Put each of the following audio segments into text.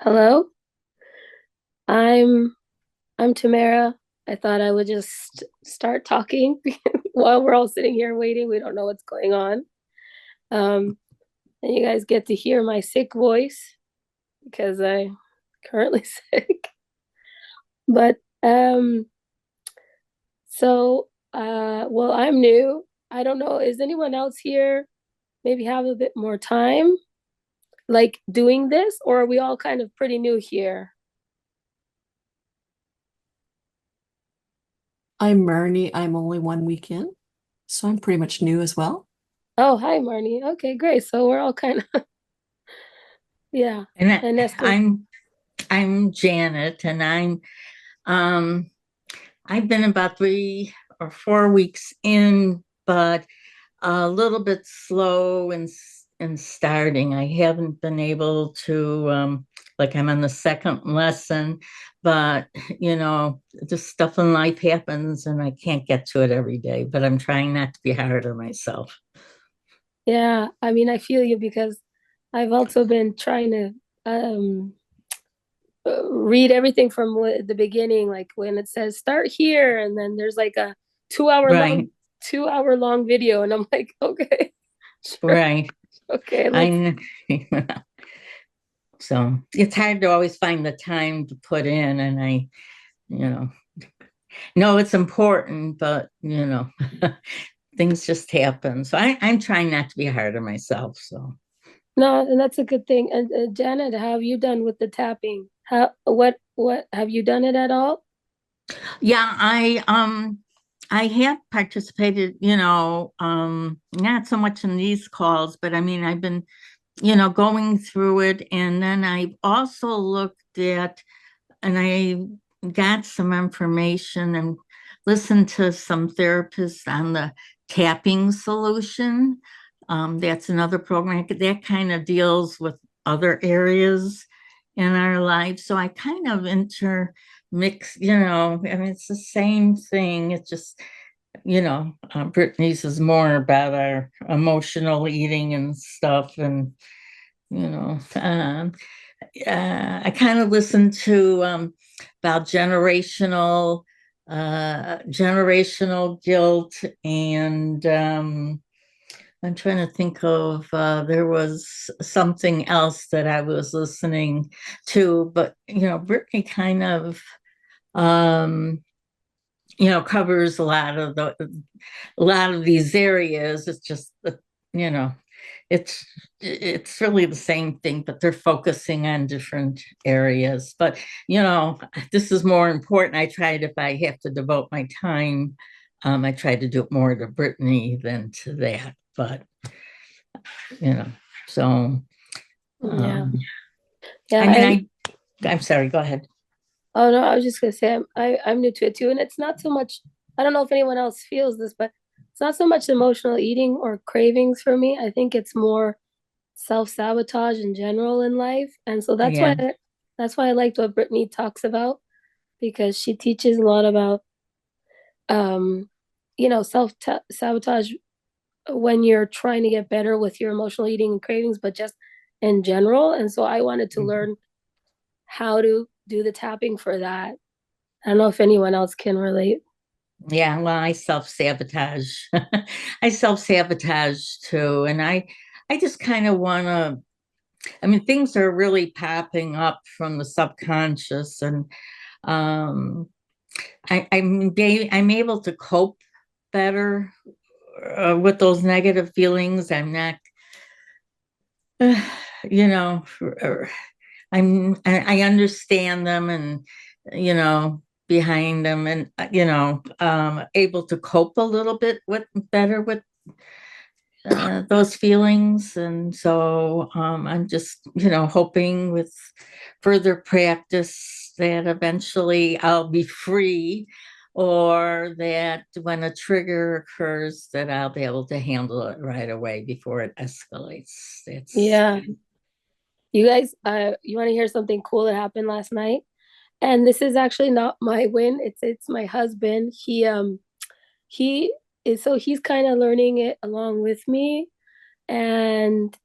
Hello, I'm I'm Tamara. I thought I would just start talking while we're all sitting here waiting. We don't know what's going on. Um, and you guys get to hear my sick voice because I'm currently sick. But well, I'm new. I don't know. Is anyone else here maybe have a bit more time like doing this, or are we all kind of pretty new here? I'm Marnie. I'm only 1 week in, so I'm pretty much new as well. Oh, hi, Marnie. Okay, great. So we're all kind of yeah. And And Esther. I'm Janet, and um I've been about 3 or 4 weeks in, but a little bit slow in starting. I haven't been able to like I'm on the second lesson, but just stuff in life happens and I can't get to it every day, but I'm trying not to be hard on myself. Yeah, I mean, I feel you because I've also been trying to um, read everything from the beginning, like when it says start here, and then there's like a 2 hour long, Right, 2 hour long video, and I'm like, okay, sure, right. okay, let's. I So it's hard to always find the time to put in, and I, you know it's important, but things just happen. So I'm trying not to be hard on myself. So No, and that's a good thing. And Janet, how have you done with the tapping? What have you done it at all? yeah, I have participated, not so much in these calls, but I mean I've been, going through it, and then I've also looked at and I got some information and listened to some therapists on the tapping solution. That's another program that kind of deals with other areas in our lives. So I kind of intermix, I mean, it's the same thing. It's just, Brittany's is more about our emotional eating and stuff. And, you know, um, I kind of listened to about generational guilt, and I'm trying to think of there was something else that I was listening to, but Brittany kind of um, covers a lot of these areas. It's just you know it's it's really the same thing, but they're focusing on different areas. But this is more important. I tried, if I have to devote my time, I try to do it more to Brittany than to that. But you know, so Yeah, um, yeah, I mean, I'm sorry. Go ahead. Oh no, I was just gonna say I'm new to it too, and it's not so much. I don't know if anyone else feels this, but it's not so much emotional eating or cravings for me. I think it's more self-sabotage in general in life, and so Yeah. that's why I liked what Brittany talks about because she teaches a lot about um, self-sabotage when you're trying to get better with your emotional eating and cravings, but just in general. And so I wanted to learn how to do the tapping for that. I don't know if anyone else can relate. Yeah, well, I self-sabotage. I self-sabotage too. And I just kind of want to, I mean, things are really popping up from the subconscious, and um, I'm able to cope better with those negative feelings. I'm not, you know, I understand them, and behind them, and able to cope a little bit with better with those feelings. And so I'm just, hoping with further practice that eventually I'll be free, or that when a trigger occurs that I'll be able to handle it right away before it escalates. It's Yeah. You guys, you want to hear something cool that happened last night? And this is actually not my win. It's my husband. He is so he's kind of learning it along with me. And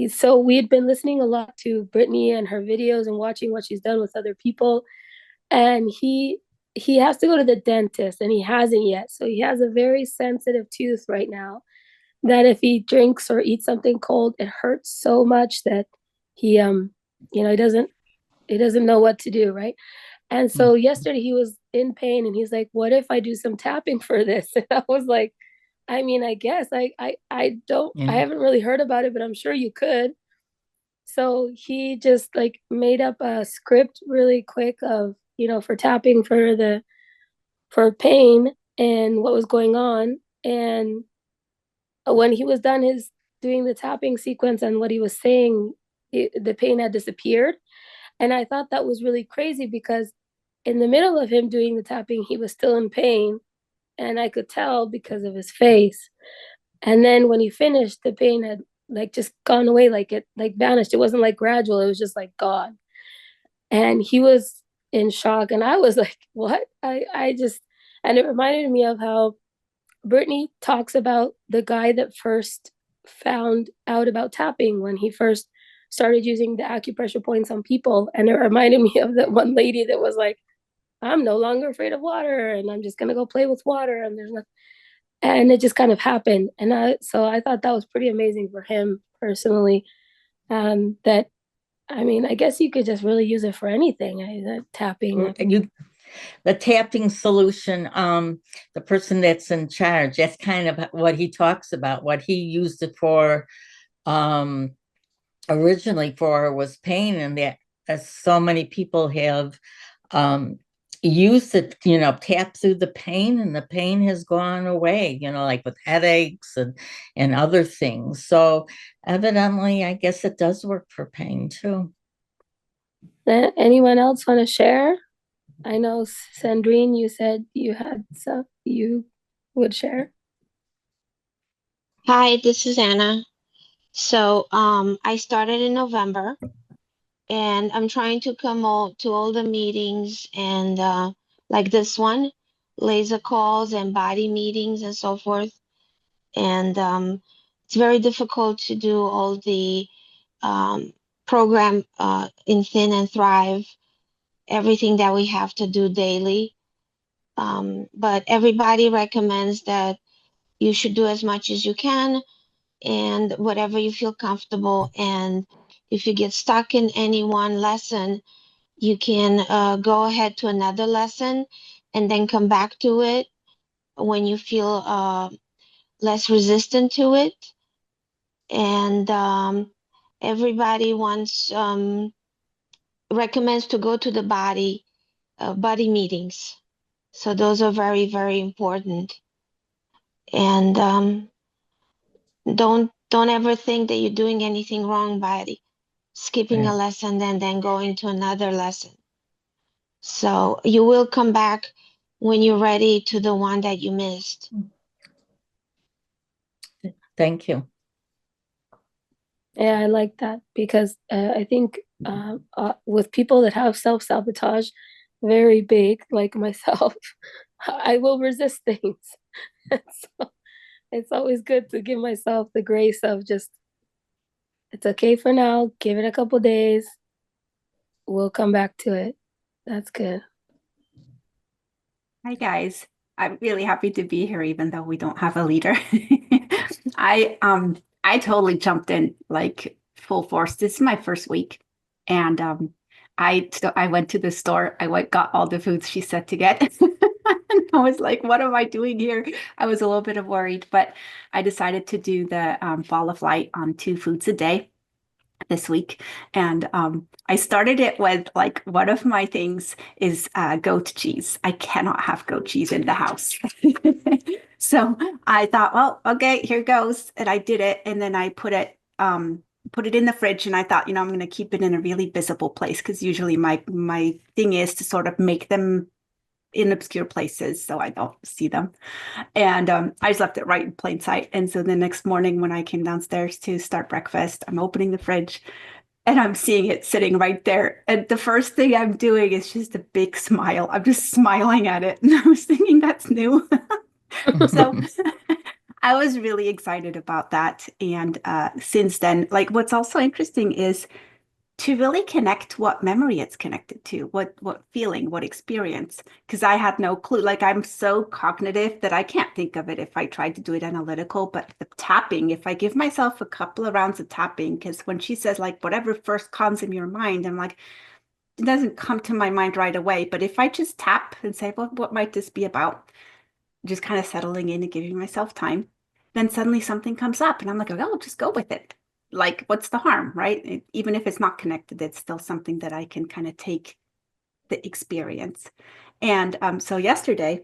so we'd been listening a lot to Brittany and her videos and watching what she's done with other people. And he has to go to the dentist and he hasn't yet. So he has a very sensitive tooth right now that if he drinks or eats something cold, it hurts so much that he he doesn't know what to do, right? And so yesterday he was in pain and he's like, "What if I do some tapping for this?" And I was like, I mean, I guess I don't I Yeah. haven't really heard about it, but I'm sure you could. So he just like made up a script really quick of, for tapping for pain and what was going on. And when he was done his doing the tapping sequence and what he was saying, the pain had disappeared. And I thought that was really crazy because in the middle of him doing the tapping, he was still in pain. And I could tell because of his face. And then when he finished, the pain had like just gone away, like it like vanished. It wasn't like gradual, it was just like gone. And he was in shock. And I was like, what? I just, and it reminded me of how Brittany talks about the guy that first found out about tapping when he first started using the acupressure points on people. And it reminded me of that one lady that was like, I'm no longer afraid of water and I'm just going to go play with water. And there's nothing. And it just kind of happened. And so I thought that was pretty amazing for him personally. That, I mean, I guess you could just really use it for anything. That tapping. The tapping solution, the person that's in charge, that's kind of what he talks about. What he used it for, originally for was pain, and that as so many people have used it, tap through the pain, and the pain has gone away, like with headaches and other things. So evidently, I guess it does work for pain too. Anyone else want to share? I know, Sandrine, you said you had some you would share. Hi, this is Anna. So, I started in November and I'm trying to come out to all the meetings and like this one, laser calls and body meetings and so forth. And it's very difficult to do all the um, program in Thin and Thrive, everything that we have to do daily. But everybody recommends that you should do as much as you can and whatever you feel comfortable. And if you get stuck in any one lesson, you can go ahead to another lesson and then come back to it when you feel less resistant to it. And everybody recommends to go to the body meetings. So those are very, very important. And don't ever think that you're doing anything wrong by skipping a lesson and then going to another lesson. So you will come back when you're ready to the one that you missed. Thank you. Yeah, I like that because I think with people that have self-sabotage very big, like myself, I will resist things. So it's always good to give myself the grace of just, it's okay for now, give it a couple days, we'll come back to it. That's good. Hi guys. I'm really happy to be here even though we don't have a leader. I totally jumped in like full force. This is my first week and I went to the store. Got all the foods she said to get. And I was like, what am I doing here? I was a little bit worried, but I decided to do the Ball of Light on 2 foods a day this week. And I started it with like one of my things is goat cheese. I cannot have goat cheese in the house. So I thought, well, okay, here goes. And I did it. And then I put it in the fridge. And I thought, I'm going to keep it in a really visible place because usually my thing is to sort of make them in obscure places so I don't see them. And I just left it right in plain sight. And so the next morning when I came downstairs to start breakfast, I'm opening the fridge and I'm seeing it sitting right there. And the first thing I'm doing is just a big smile. I'm just smiling at it. And I was thinking that's new. So I was really excited about that. And since then, like what's also interesting is to really connect what memory it's connected to, what feeling, what experience. Because I had no clue. Like I'm so cognitive that I can't think of it if I tried to do it analytical. But the tapping, if I give myself a couple of rounds of tapping, because when she says like whatever first comes in your mind, I'm like, it doesn't come to my mind right away. But if I just tap and say, well, what might this be about? Just kind of settling in and giving myself time, then suddenly something comes up and I'm like, oh, I'll just go with it. Like, what's the harm, right? Even if it's not connected, it's still something that I can kind of take the experience. And so yesterday,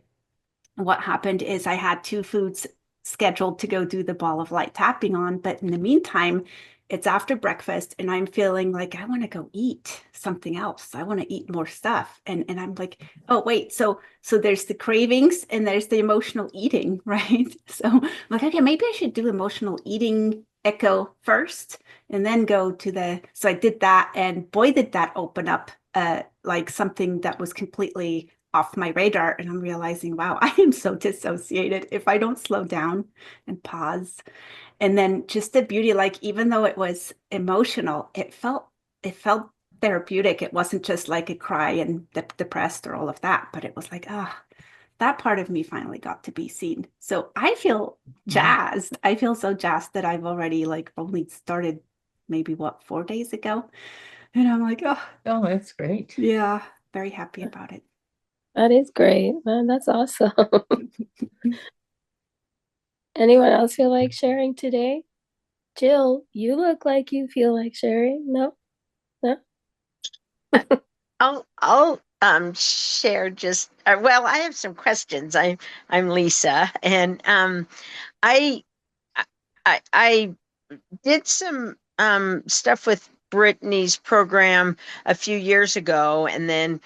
what happened is I had two foods scheduled to go do the ball of light tapping on, but in the meantime, it's after breakfast and I'm feeling like I want to go eat something else. I want to eat more stuff. And I'm like, oh wait, so there's the cravings and there's the emotional eating, right? So I'm like, okay, maybe I should do emotional eating echo first and then go to the, so I did that, and boy did that open up like something that was completely off my radar. And I'm realizing, wow, I am so dissociated if I don't slow down and pause. And then just the beauty, like even though it was emotional, it felt therapeutic. It wasn't just like a cry and depressed or all of that, but it was like, ah, that part of me finally got to be seen. So I feel jazzed. I feel so jazzed that I've already like only started maybe what, 4 days ago. And I'm like, oh Oh, that's great. yeah, very happy about it. That is great, man. That's awesome. Anyone else feel like sharing today? Jill, you look like you feel like sharing. No? No? I'll share just well, I have some questions. I'm Lisa, and I I did some stuff with Brittany's program a few years ago, and then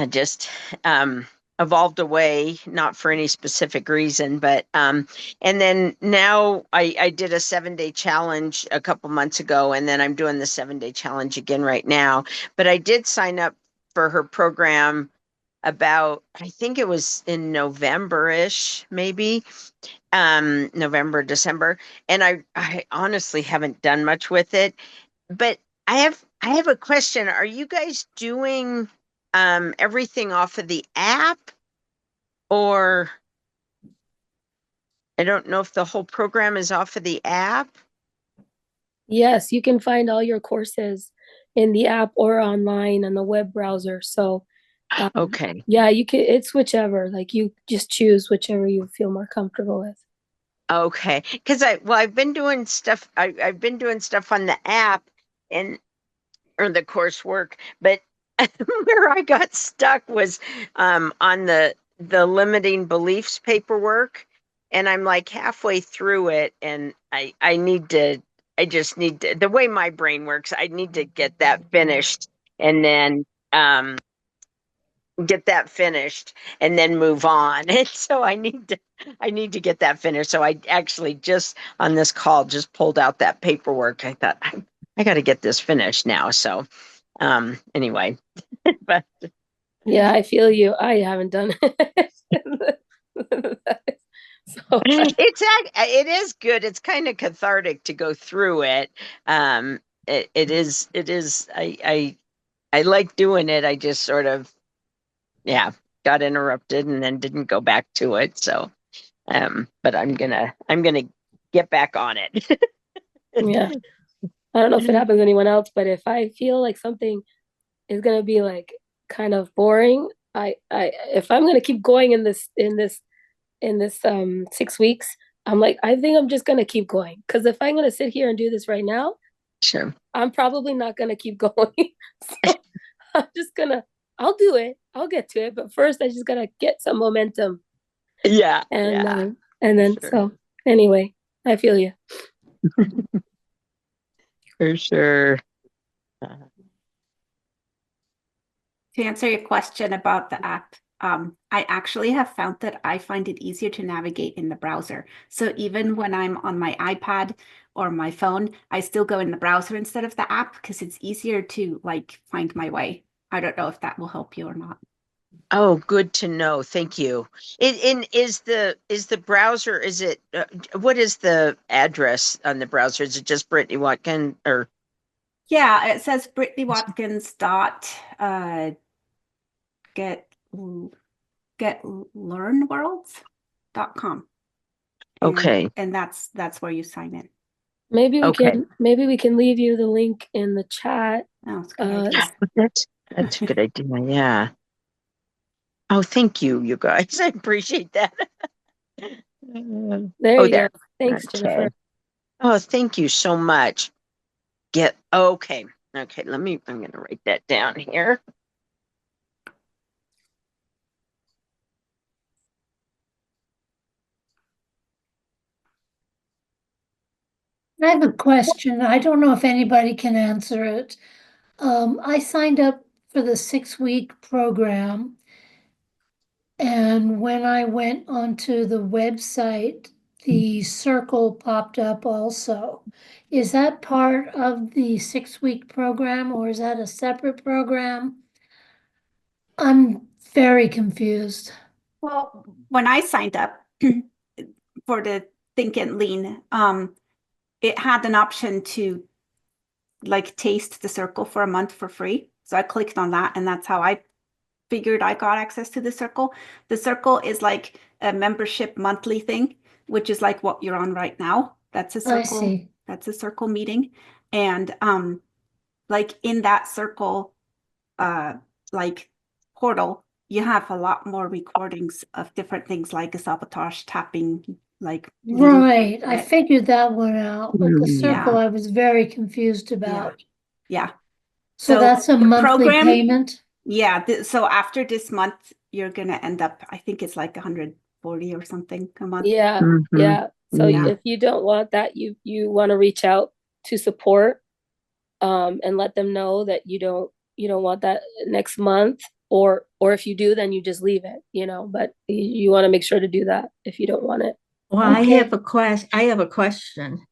just evolved away, not for any specific reason, but and then now I did a 7-day challenge a couple months ago, and then I'm doing the 7-day challenge again right now. But I did sign up for her program about, I think it was in November-ish, maybe November, December, and I honestly haven't done much with it. But I have a question. Are you guys doing everything off of the app, or I don't know if the whole program is off of the app? Yes, you can find all your courses in the app or online on the web browser. So, Okay. yeah, you can, it's whichever, like you just choose whichever you feel more comfortable with. Okay. Because I've been doing stuff. I've been doing stuff on the app and or the coursework, but where I got stuck was on the limiting beliefs paperwork, and I'm like halfway through it, and I just need to, the way my brain works, I need to get that finished, and then get that finished and then move on. And so I need to get that finished. So I actually just on this call just pulled out that paperwork. I thought I got to get this finished now. So anyway, but Yeah, I feel you. I haven't done it. So, it is good. It's kind of cathartic to go through it. It is I like doing it. I just sort of, yeah, got interrupted and then didn't go back to it. So but I'm gonna get back on it. yeah, I don't know if it happens to anyone else, but if I feel like something is gonna be like kind of boring, if I'm gonna keep going in this 6 weeks, I'm like, I think I'm just gonna keep going. Because if I'm gonna sit here and do this right now, Sure. I'm probably not gonna keep going. So I'll do it. I'll get to it. But first I just gotta get some momentum. Yeah. And Yeah. and then Sure. so anyway, I feel you. For sure. To answer your question about the app, I actually have found that I find it easier to navigate in the browser. So even when I'm on my iPad or my phone, I still go in the browser instead of the app because it's easier to like find my way. I don't know if that will help you or not. Oh, good to know. Thank you. Is the browser, is it, what is the address on the browser? Is it just Brittany Watkin or? Yeah, it says Brittany Watkins dot get getlearnworlds.com. Okay. And that's where you sign in. Okay. Maybe we can leave you the link in the chat. Oh, it's a good idea. That's a good idea. Yeah. Oh, thank you, you guys. I appreciate that. There Oh, you there. go. Thanks, Okay. Jennifer. Oh, thank you so much. Okay. Okay, I'm gonna write that down here. I have a question. I don't know if anybody can answer it. I signed up for the 6-week program, and when I went onto the website, the circle popped up also. Is that part of the 6-week program, or is that a separate program? I'm very confused. Well, when I signed up for the Think and Lean, it had an option to like taste the circle for a month for free. So I clicked on that, and that's how I figured I got access to the circle. The circle is like a membership monthly thing, which is like what you're on right now. That's a I circle. see. That's a circle meeting. And like in that circle like portal, you have a lot more recordings of different things like a sabotage, tapping, like leading Right, I it. figured that one out, but the Mm, circle yeah. I was very confused about. Yeah. So that's a the monthly program, payment? yeah. So after this month, you're gonna end up, I think it's like 140 or something a month. Yeah, mhm, yeah. So Yeah. if you don't want that, you want to reach out to support and let them know that you don't want that next month, or if you do, then you just leave it, but you want to make sure to do that if you don't want it. Well, I Okay. have a question.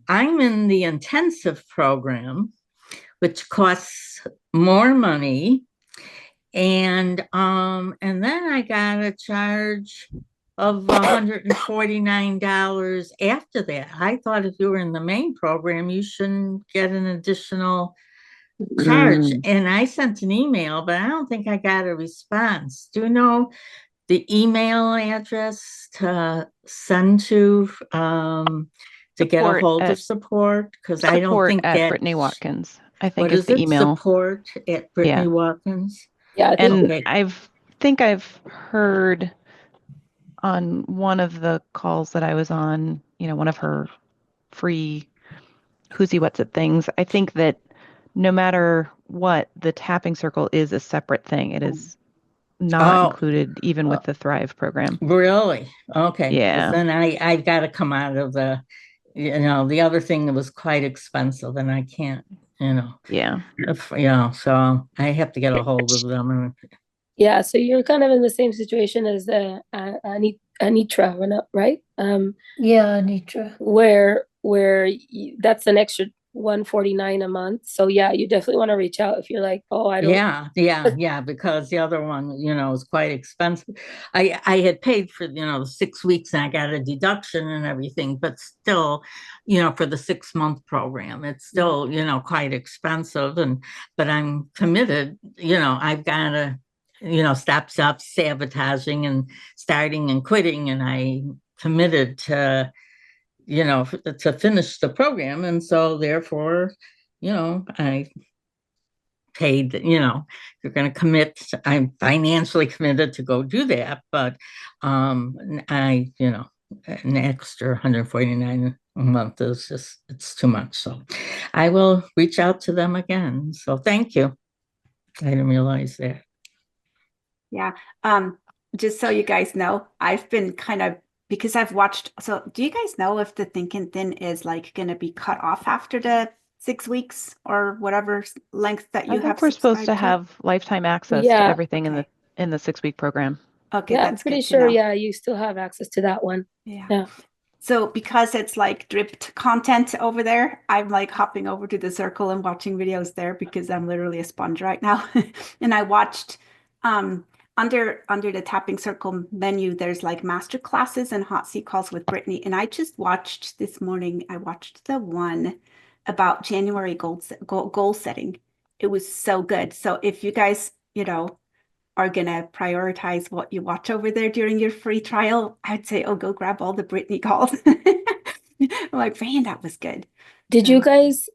I'm in the intensive program, which costs more money. And then I got a charge of $149 after that. I thought if you were in the main program, you shouldn't get an additional charge. mm. And I sent an email, but I don't think I got a response. Do you know the email address to send to get a Support hold of at support? Because I don't support think at that. Brittany Watkins, I think What is is the it? email. Support at Brittany Yeah. Watkins. Yeah, I think And Okay. I've heard on one of the calls that I was on, one of her free Who's What's It things. I think that no matter what, the tapping circle is a separate thing. It is not Oh, included even with the Thrive program. really? Okay. 'Cause Yeah. then I've got to come out of the other thing that was quite expensive, and I can't, Yeah. so I have to get a hold of them. And yeah, so you're kind of in the same situation as Anitra, right? Yeah, Anitra. Where that's an extra 149 a month. So yeah, you definitely want to reach out if you're like, oh, I don't. yeah, because the other one, is quite expensive. I had paid for, the 6 weeks, and I got a deduction and everything, but still, for the 6-month program, it's still, quite expensive. But I'm committed, I've got to, stop sabotaging and starting and quitting. And I committed to, to finish the program. And so therefore, I paid, you're going to commit. I'm financially committed to go do that. But I, an extra 149 a month is just, it's too much. So I will reach out to them again. So thank you. I didn't realize that. Yeah. Just so you guys know, I've been kind of, because I've watched, so do you guys know if the Think and Thin is like going to be cut off after the 6 weeks or whatever length that I you think have we're supposed to subscribed have lifetime access to Yeah. everything Okay. in the 6-week program. Okay, Yeah, I'm that's pretty good to sure. know. Yeah, you still have access to that one. Yeah. Yeah. So because it's like dripped content over there, I'm like hopping over to the circle and watching videos there because I'm literally a sponge right now. And I watched under the tapping circle menu, there's like master classes and hot seat calls with Brittany. And I just watched this morning, I watched the one about January goal setting. It was so good. So if you guys, are gonna prioritize what you watch over there during your free trial, I'd say, go grab all the Brittany calls. I'm like, man, that was good. Did you guys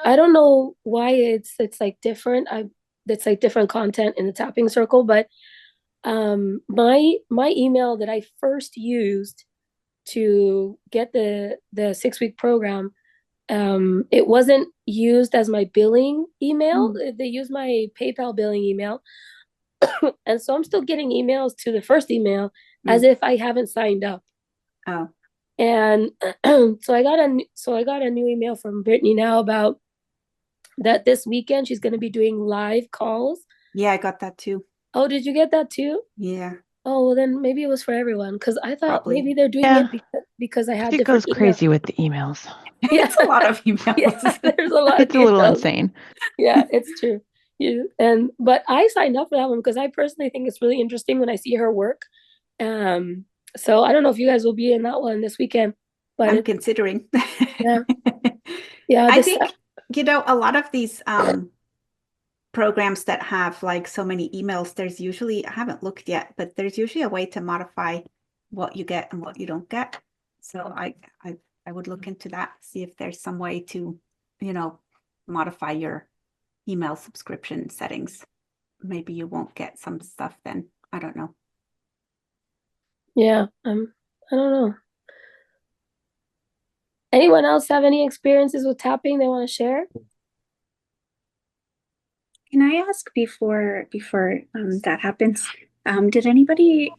I don't know why it's like different. It's like different content in the tapping circle, but my email that I first used to get the 6-week program, it wasn't used as my billing email. They used my PayPal billing email. And so I'm still getting emails to the first email as if I haven't signed up. Oh. And so I got a new email from Brittany now about that this weekend she's going to be doing live calls. Yeah, I got that too. Oh, did you get that too? Yeah. Oh, well then maybe it was for everyone, because I thought Probably. maybe they're doing Yeah. it because I had It different goes crazy with the emails. Yeah. It's a lot of emails. Yeah, there's a lot It's of a little emails. insane. Yeah, it's true. But I signed up for that one because I personally think it's really interesting when I see her work. So I don't know if you guys will be in that one this weekend, but I'm considering. Yeah. Yeah, I this- think, a lot of these programs that have like so many emails, there's usually, I haven't looked yet, but there's usually a way to modify what you get and what you don't get. So I would look into that, see if there's some way to, modify your email subscription settings. Maybe you won't get some stuff then. I don't know. yeah, I don't know. Anyone else have any experiences with tapping they want to share? Can I ask before that happens? Did anybody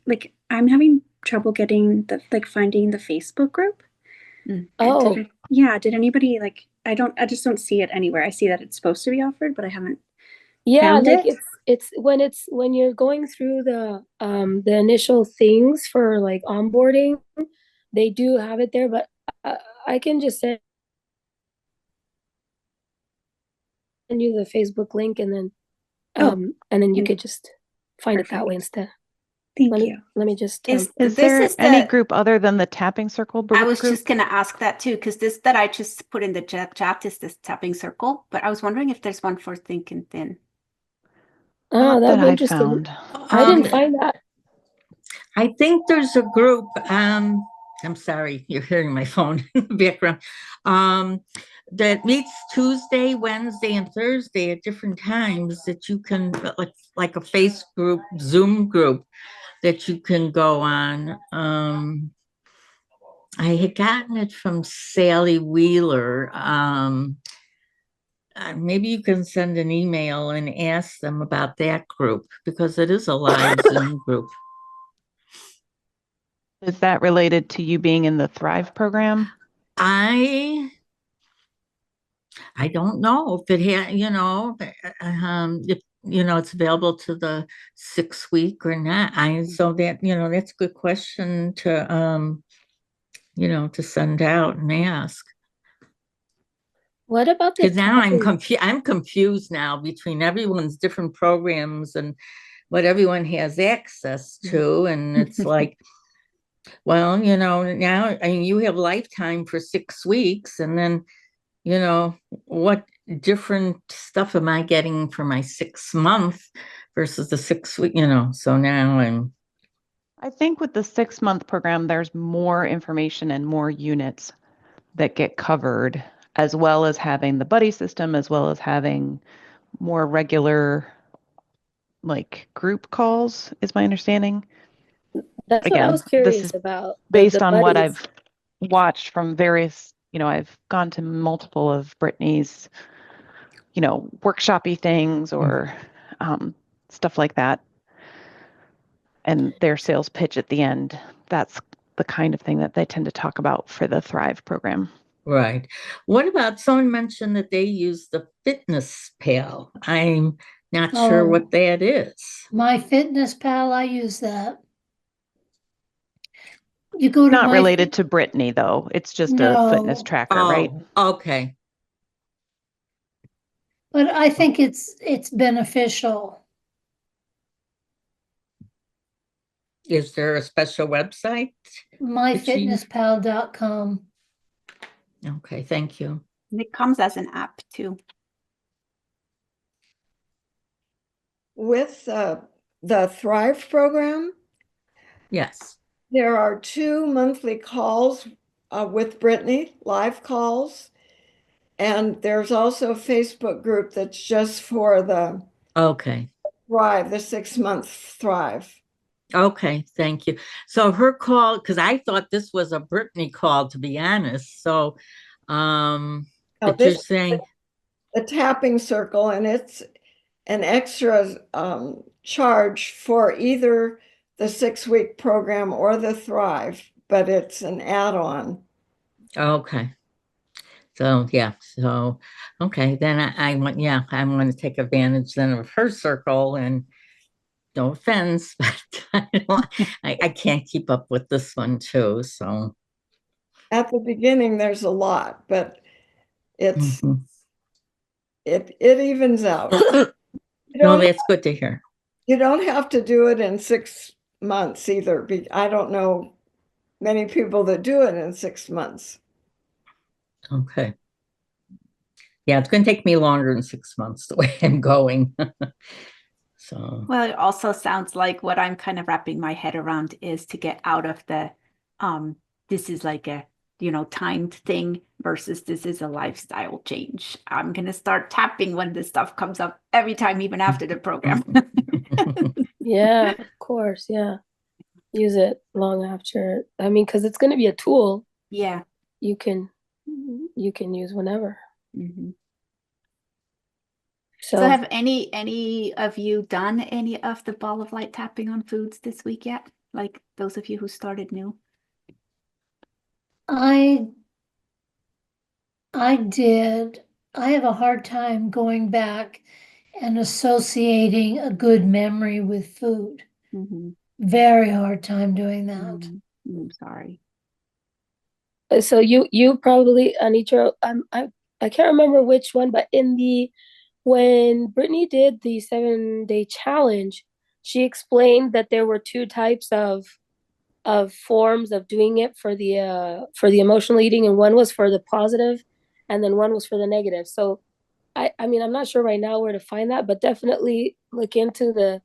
I'm having trouble getting finding the Facebook group? Oh, Did anybody I just don't see it anywhere. I see that it's supposed to be offered, but I haven't yeah, found like it. it's when you're going through the initial things for like onboarding, they do have it there, but I can just send you the Facebook link and then you could just find it that way instead. Thank Let you. me just Is This there is any the- group other than the tapping circle I was group? just going to ask that too, because this that I just put in the chat is this tapping circle, but I was wondering if there's one for Think and Thin. Oh, that that'd be I interesting. found. I didn't find that. I think there's a group, I'm sorry, you're hearing my phone in the background, that meets Tuesday, Wednesday, and Thursday at different times that you can, like a face group, Zoom group that you can go on. I had gotten it from Sally Wheeler. Maybe you can send an email and ask them about that group because it is a live Zoom group. Is that related to you being in the Thrive program? I don't know if it had, if it's available to the 6-week or not. So that, that's a good question to to send out and ask. What about the Because now tapping? I'm confused now between everyone's different programs and what everyone has access to. And it's like, well, now, I mean, you have lifetime for 6 weeks, and then, what different stuff am I getting for my 6 month versus the 6 week, so now I think with the 6-month program, there's more information and more units that get covered, as well as having the buddy system, as well as having more regular group calls, is my understanding. That's what I Again, was this curious is about. based the on what buddies. I've watched from various, I've gone to multiple of Brittany's, workshopy things or stuff like that. And their sales pitch at the end, that's the kind of thing that they tend to talk about for the Thrive program. right. What about, someone mentioned that they use the Fitness Pal. I'm not sure Oh. what that is. My Fitness Pal, I use that. You go to Not my related to Brittany, though. It's just a fitness No. tracker, right? Okay. But I think it's beneficial. Is there a special website? myfitnesspal.com. Okay, thank you. And it comes as an app too. With the Thrive program, Yes. there are 2 monthly calls with Brittany, live calls. And there's also a Facebook group that's just for the Okay. Thrive, the 6-month Thrive. Okay, thank you. So her call, because I thought this was a Brittany call, to be honest. So, Now, but you're this saying, the tapping circle, and it's an extra charge for either the 6-week program or the Thrive, but it's an add-on. okay. So, yeah, so, okay, then I want, yeah, I'm going to take advantage then of her circle, and no offense, but I can't keep up with this one too, so. At the beginning, there's a lot, but it's Mhm. it evens out. You No, don't, that's good to hear. you don't have to do it in 6 months either. I don't know many people that do it in 6 months. Okay. Yeah, it's going to take me longer than 6 months the way I'm going. So, Well, it also sounds like what I'm kind of wrapping my head around is to get out of the this is like a timed thing versus this is a lifestyle change. I'm gonna start tapping when this stuff comes up every time, even after the program. Yeah, of course. Yeah. Use it long after. I mean, because it's going to be a tool Yeah. you can use whenever. Mhm. So, So have any of you done any of the ball of light tapping on foods this week yet? Like those of you who started new? I did. I have a hard time going back and associating a good memory with food. Mm-hmm. Very hard time doing that. I'm sorry. so you probably, Anitra, I can't remember which one, but when Brittany did the 7-day challenge, she explained that there were 2 types of forms of doing it for the emotional eating, and one was for the positive, and then one was for the negative. So I mean, I'm not sure right now where to find that, but definitely look into the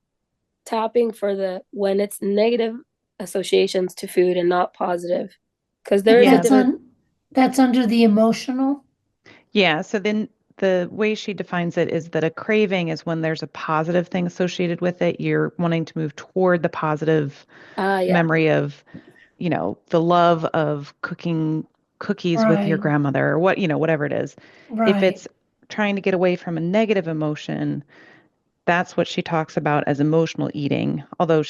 tapping for when it's negative associations to food and not positive, because there is a Yeah. difference. That's under the emotional. Yeah, so then the way she defines it is that a craving is when there's a positive thing associated with it. You're wanting to move toward the positive Yeah. memory of, the love of cooking cookies with your Right. grandmother or whatever it is. If Right. it's trying to get away from a negative emotion, that's what she talks about as emotional eating. Although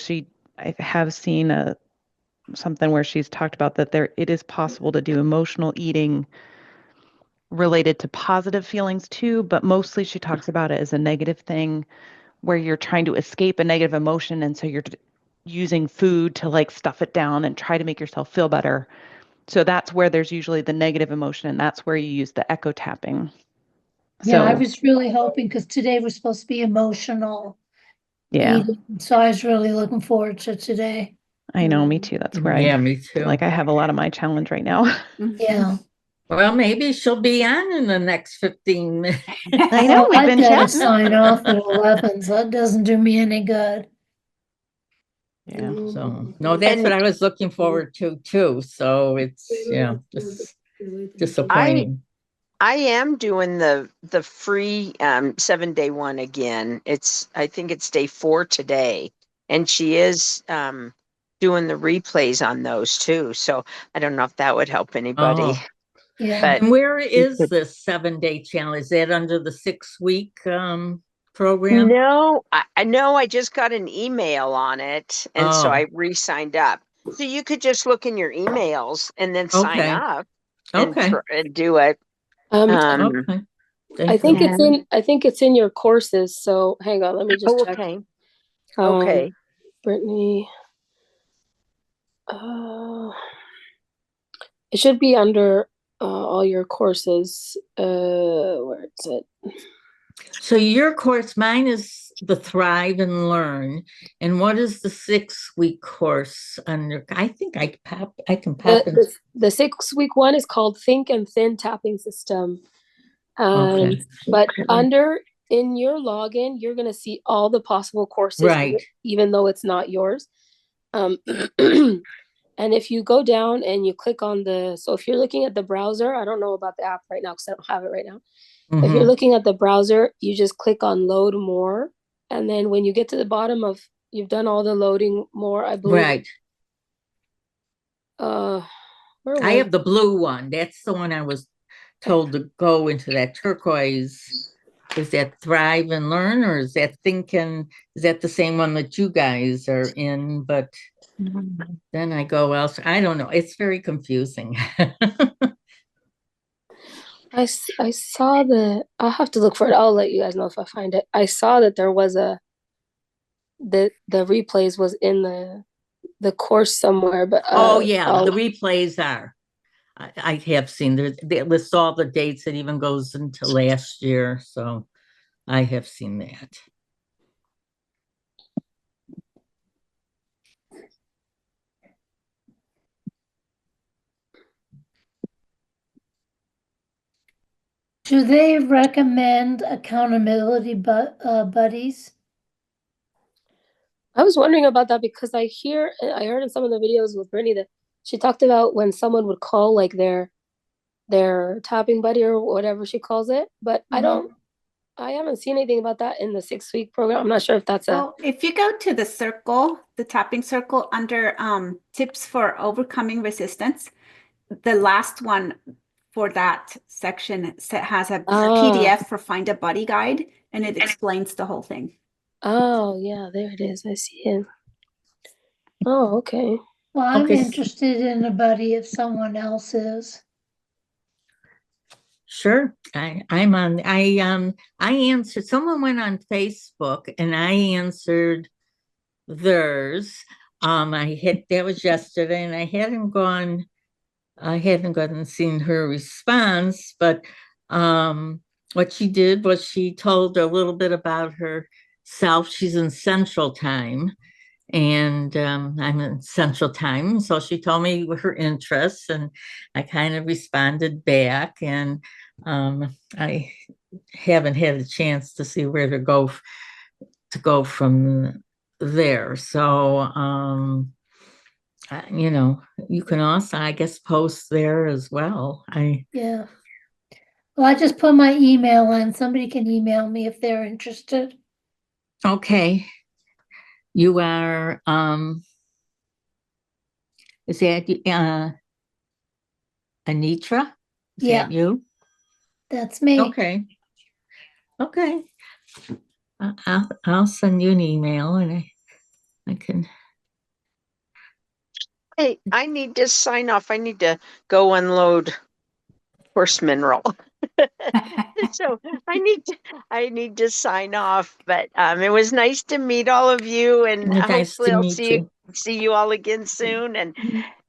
I have seen something where she's talked about that it is possible to do emotional eating related to positive feelings too, but mostly she talks about it as a negative thing where you're trying to escape a negative emotion, and so you're using food to like stuff it down and try to make yourself feel better. So that's where there's usually the negative emotion, and that's where you use the echo tapping. Yeah, I So was really hoping because today was supposed to be emotional yeah, eating, so I was really looking forward to today. I know, me too. That's where yeah, I me feel too. like I have a lot of my challenge right now. Yeah. Well, maybe she'll be on in the next 15 minutes. I know, we've I've been got to chatting. sign off at 11, so that doesn't do me any good. Yeah. So, no, that's what I was looking forward to too. So it's, just disappointing. I am doing the free 7-day one again. I think it's day 4 today, and she is doing the replays on those too. So I don't know if that would help anybody. Oh. Yeah. But And where is this 7-day challenge? Is that under the 6-week program? no, I know I just got an email on it, and so Oh. I re-signed up. So you could just look in your emails and then sign Okay. up Okay. and do it. Okay. I think you. it's in your courses. So hang on, let me just check. Okay. Okay. Brittany. It should be under all your courses. Where is it? So your course, mine is the Thrive and Learn. And what is the 6-week course under? I think I can pop in. The 6-week one is called Think and Thin Tapping System. Okay. But under in your login, you're gonna see all the possible courses, Right. even though it's not yours. And if you go down and you click on so if you're looking at the browser, I don't know about the app right now because I don't have it right now. If you're looking at the browser, you just click on load more. And then when you get to the bottom of, you've done all the loading more, I believe. Right. Where I was have the blue one. That's the one I was told to go into, that turquoise. Is that Thrive and Learn, or is that is that the same one that you guys are in? But then I go else. I don't know. It's very confusing. I saw I'll have to look for it. I'll let you guys know if I find it. I saw that there was the replays was in the course somewhere, but oh yeah, the replays are. I have seen they list all the dates. It even goes into last year, so I have seen that. Do they recommend accountability buddies? I was wondering about that because I heard in some of the videos with Brittany that she talked about when someone would call like their tapping buddy or whatever she calls it, but I haven't seen anything about that in the 6-week program. I'm not sure if that's Well, if you go to the circle, the tapping circle under tips for overcoming resistance, the last one for that section has a PDF for Find a Buddy guide, and it explains the whole thing. Oh, yeah, there it is. I see it. Oh, okay. Well, I'm Okay. interested in a buddy if someone else is. Sure. I'm on. I answered. Someone went on Facebook and I answered theirs. That was yesterday, and I hadn't gone and seen her response, but what she did was she told a little bit about herself. She's in Central Time, and I'm in Central Time, so she told me her interests, and I kind of responded back, and I haven't had a chance to see where to go from there. So you can also, I guess, post there as well. Yeah. Well, I just put my email in. Somebody can email me if they're interested. Okay. You are is that Anitra? Is Yeah. that you? That's me. Okay. I'll send you an email, and I can. Hey, I need to sign off. I need to go unload horse mineral. So I need to sign off. But it was nice to meet all of you, and Nice hopefully to I'll meet you. see you all again soon. And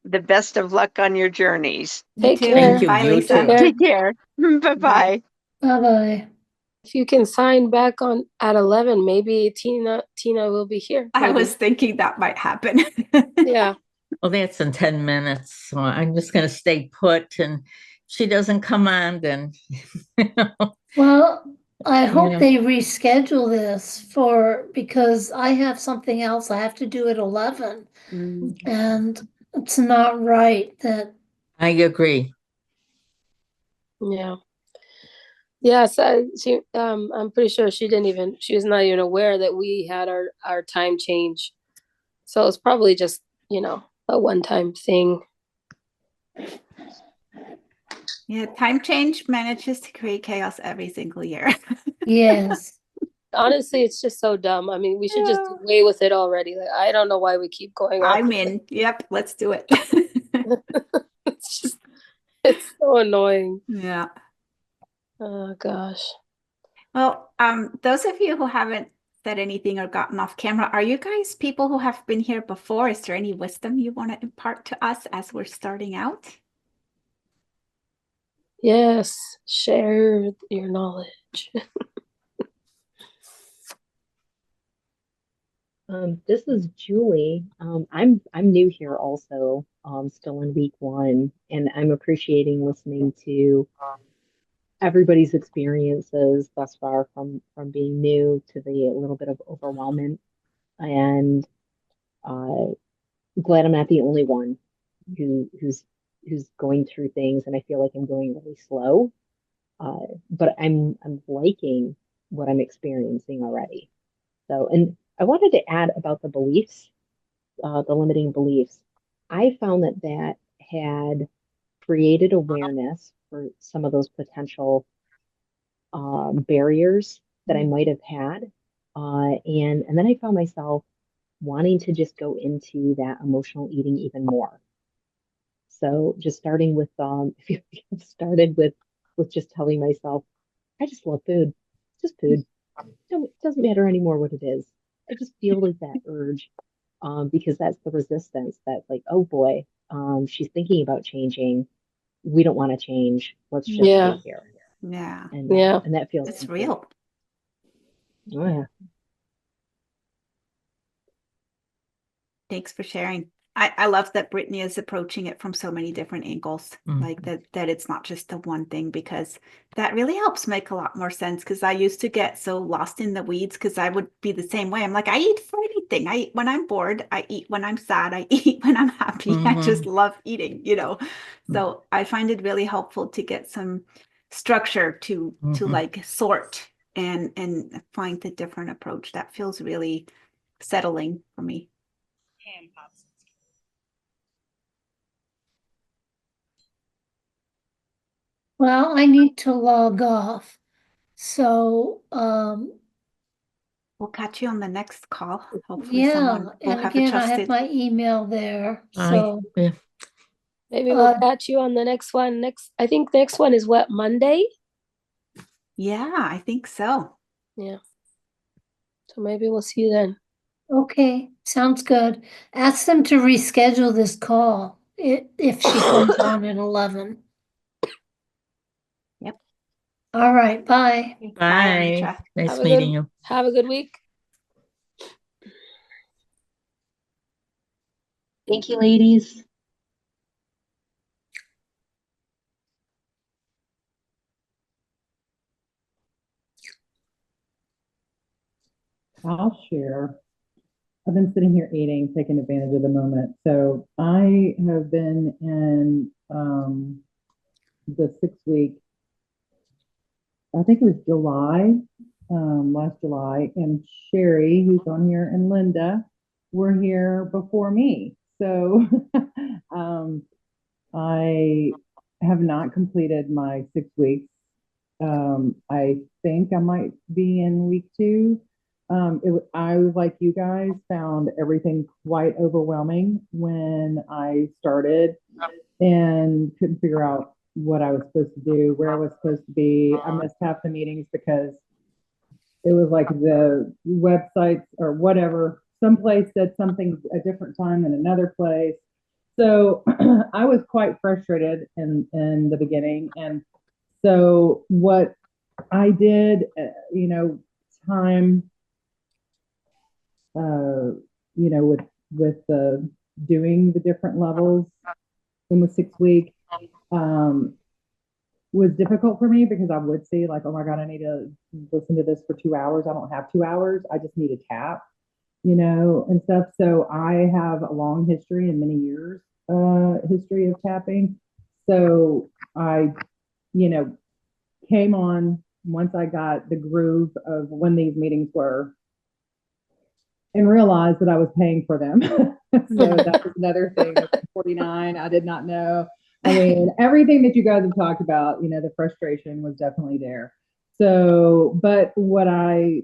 the best of luck on your journeys. Take too. care. Thank you. Bye, You Lisa. too. Take care. Bye bye. Bye-bye. If you can sign back on at 11, maybe Tina will be here. I maybe. was thinking that might happen. Yeah. Well, that's in 10 minutes. So I'm just going to stay put. And if she doesn't come on, then, Well, I hope Yeah. they reschedule this because I have something else I have to do at 11, and it's not right that. I agree. Yeah. Yes, I'm pretty sure she was not even aware that we had our time change. So it's probably just, a one-time thing. Yeah, time change manages to create chaos every single year. Yes. Honestly, it's just so dumb. I mean, we should just do away with it already. Like, I don't know why we keep going on. I'm in. Yep, let's do it. It's so annoying. Yeah. Oh gosh. Well, those of you who haven't said anything or gotten off camera, are you guys people who have been here before? Is there any wisdom you want to impart to us as we're starting out? Yes, share your knowledge. This is Julie. I'm new here also, still in week one, and I'm appreciating listening to everybody's experiences thus far from being new to the little bit of overwhelming. And uh, glad I'm not the only one who's going through things, and I feel like I'm going really slow. But I'm liking what I'm experiencing already. So, and I wanted to add about the beliefs, the limiting beliefs. I found that that had created awareness for some of those potential barriers that I might have had. And then I found myself wanting to just go into that emotional eating even more. So just starting with if you started with just telling myself, I just love food. It's just food. It doesn't matter anymore what it is. I just feel like that urge, because that's the resistance that's like, oh boy, she's thinking about changing. We don't want to change. Let's just Yeah. stay here. Yeah, Yeah. And that feels it's good. real. Oh yeah. Thanks for sharing. I love that Brittany is approaching it from so many different angles, like that it's not just the one thing, because that really helps make a lot more sense. Because I used to get so lost in the weeds, because I would be the same way. I'm like, I eat for anything. I eat when I'm bored. I eat when I'm sad. I eat when I'm happy. I just love eating, you know. So I find it really helpful to get some structure to like sort and find the different approach. That feels really settling for me. Well, I need to log off. So, We'll catch you on the next call. Hopefully yeah, someone will and have again, I have adjusted. my email there. I, So, yeah. Maybe we'll catch you on the next one. I think next one is what, Monday? Yeah, I think so. Yeah. So maybe we'll see you then. okay, sounds good. Ask them to reschedule this call if she comes on at 11. Yep. All right, bye. Bye, Bye. Anitra. Nice meeting you. Have a good week. Thank you, ladies. I'll share. I've been sitting here eating, taking advantage of the moment. So I have been in the 6 week, I think it was July, last July, and Sherry, who's on here, and Linda were here before me. So I have not completed my 6 weeks. I think I might be in week 2. I, like you guys, found everything quite overwhelming when I started and couldn't figure out what I was supposed to do, where I was supposed to be. I missed half the meetings because it was like the websites or whatever, someplace said something a different time than another place. So I was quite frustrated in the beginning. And so what I did, time, with the doing the different levels in the 6 week, was difficult for me because I would see like, oh my God, I need to listen to this for 2 hours. I don't have 2 hours. I just need a tap, and stuff. So I have a long history and many years, history of tapping. So I, came on once I got the groove of when these meetings were and realized that I was paying for them. So that was another thing. 49, I did not know. I mean, everything that you guys have talked about, the frustration was definitely there. So, but what I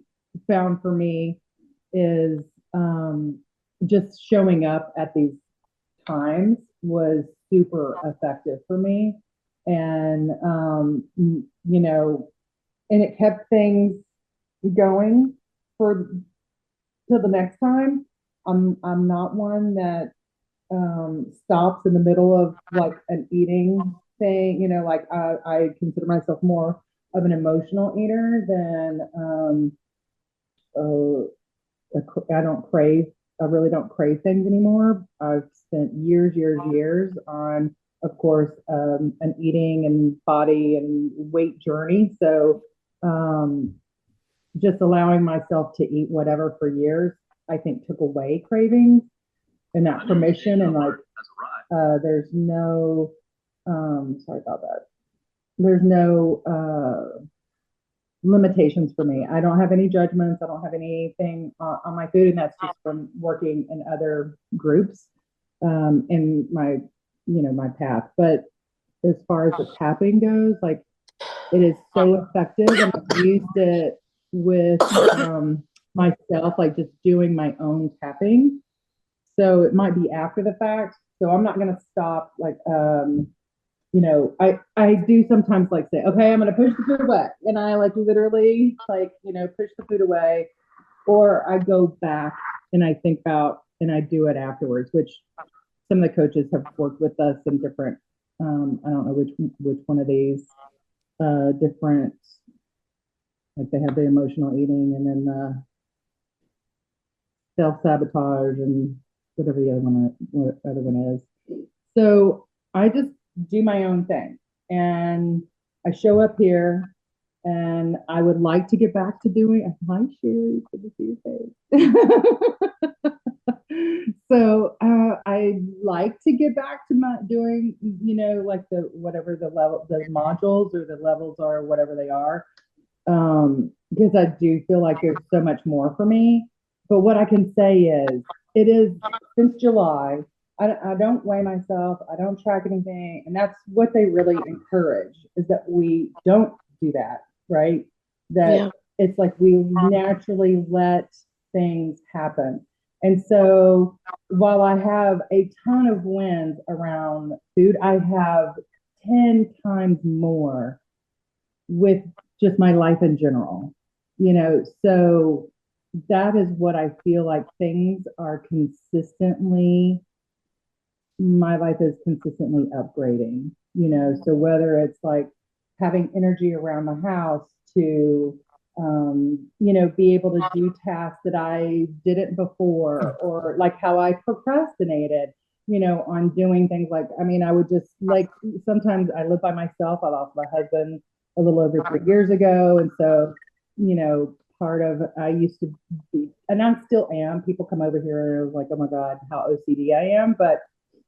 found for me is just showing up at these times was super effective for me. And, and it kept things going for till the next time. I'm not one that stops in the middle of like an eating thing. Like I consider myself more of an emotional eater than I don't crave. I really don't crave things anymore. I've spent years on, of course, an eating and body and weight journey. So just allowing myself to eat whatever for years, I think took away cravings and that permission. And like, there's no, sorry about that. There's no limitations for me. I don't have any judgments. I don't have anything on my food. And that's just from working in other groups in my, my path. But as far as the tapping goes, like it is so effective. And I've used it with myself, like just doing my own tapping. So it might be after the fact. So I'm not going to stop like, I do sometimes like say, okay, I'm going to push the food away. And I like literally like, push the food away, or I go back and I think about, and I do it afterwards, which some of the coaches have worked with us in different, I don't know which one of these different, like they have the emotional eating and then the self-sabotage and whatever the other one is. So I just do my own thing, and I show up here, and I would like to get back to doing. Hi, Sherry, good to see your face. So I like to get back to my doing, like the whatever the level, the modules or the levels are, whatever they are, because I do feel like there's so much more for me. But what I can say is, it is since July. I don't weigh myself. I don't track anything. And that's what they really encourage, is that we don't do that, right? That it's like we naturally let things happen. And so while I have a ton of wins around food, I have 10 times more with just my life in general, so that is what I feel like. Things are my life is consistently upgrading, so whether it's like having energy around the house to, be able to do tasks that I didn't before, or like how I procrastinated, on doing things like, I would just like, sometimes I live by myself. I lost my husband a little over 3 years ago. And so, part of, I used to be, and I still am, people come over here and are like, oh my God, how OCD I am. But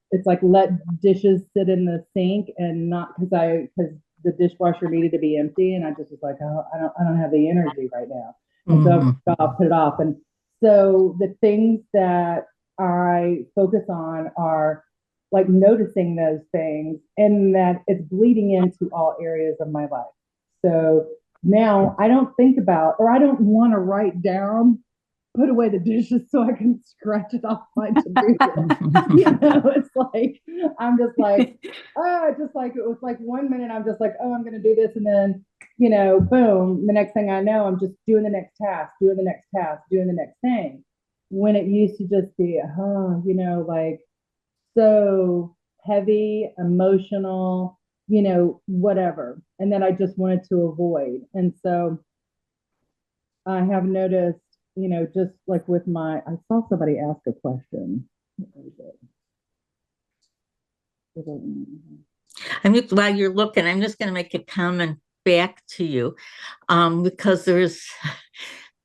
it's like, let dishes sit in the sink, and not because the dishwasher needed to be empty. And I just was like, oh, I don't have the energy right now. And so I'll put it off. And so the things that I focus on are like noticing those things, and that it's bleeding into all areas of my life. So now I don't think about, or I don't want to write down, put away the dishes so I can scratch it off my to-do list. It's like, I'm just like, it was like 1 minute I'm just like, oh, I'm going to do this. And then, boom, the next thing I know, I'm just doing the next task, doing the next task, doing the next thing. When it used to just be, like so heavy, emotional, whatever. And that I just wanted to avoid. And so I have noticed, just like with I saw somebody ask a question. While you're looking, I'm just going to make a comment back to you, because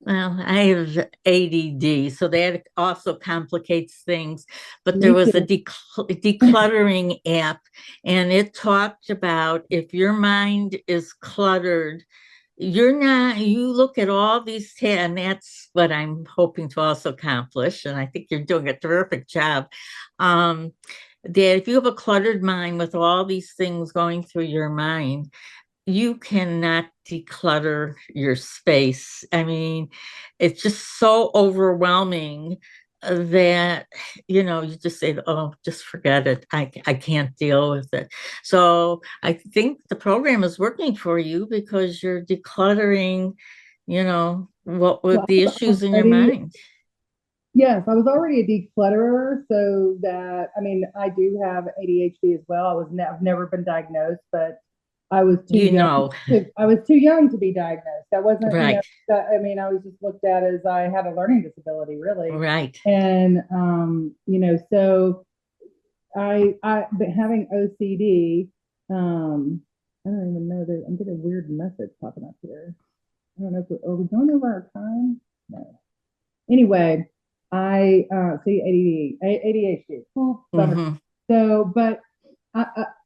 I have ADD, so that also complicates things. But there was a decluttering app, and it talked about, if your mind is cluttered, you look at all these, and that's what I'm hoping to also accomplish. And I think you're doing a terrific job. That if you have a cluttered mind with all these things going through your mind, you cannot declutter your space. It's just so overwhelming that, you just say, oh, just forget it. I can't deal with it. So I think the program is working for you, because you're decluttering, what were the issues in your mind. Yes, I was already a declutterer, so that, I do have ADHD as well. I've never been diagnosed, but I was too You young. know, I was too young to be diagnosed. I wasn't, right, I mean, I was just looked at as I had a learning disability, really. right. And so but having OCD, I don't even know that I'm getting a weird message popping up here. I don't know if are we going over our time? No. Anyway, I see ADHD. Oh, bummer. Hmm. So, but